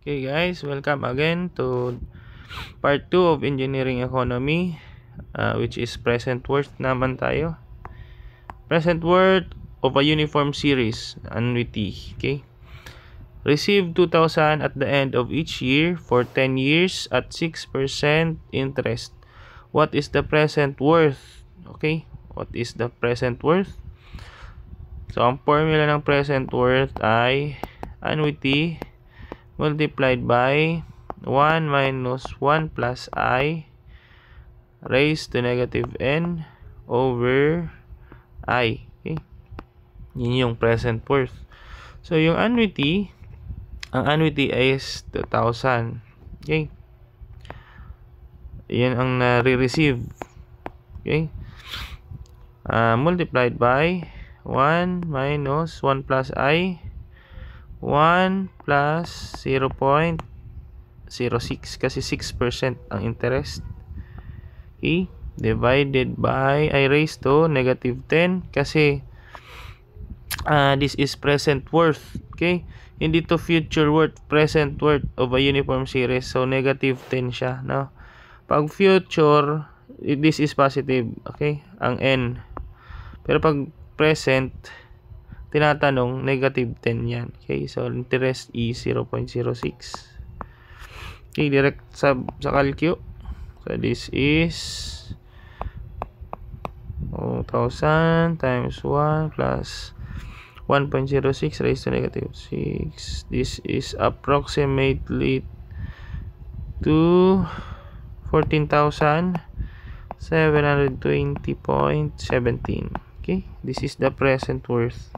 Okay guys, welcome again to part 2 of engineering economy, which is present worth naman tayo. Present worth of a uniform series, annuity. Okay, receive 2,000 at the end of each year for 10 years at 6% interest. What is the present worth? Okay, what is the present worth? So ang formula ng present worth ay annuity multiplied by 1 minus 1 plus I raised to negative n over I. Okay? Yun yung present worth. So, yung annuity, ang annuity is 2,000. Okay? Yan ang nare-receive. Okay? Multiplied by 1 minus 1 plus I 1 plus 0.06 kasi 6% ang interest. Okay, divided by I raised to negative 10 kasi this is present worth. Okay, hindi to future worth, present worth of a uniform series. So negative 10 siya, no? Pag future, this is positive, okay? Ang n. Pero pag present, tinatanong, negative 10 yan. Okay, so interest is 0.06. Okay, direct sa calcu. So this is 1,000 times 1 plus 1.06 raised to negative 6. This is approximately to 14,720.17. Okay, this is the present worth.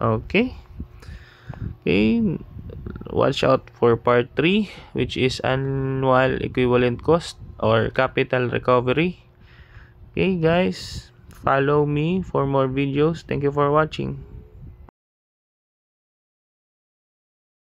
Okay, watch out for part 3, which is annual equivalent cost or capital recovery. Okay guys, follow me for more videos. Thank you for watching.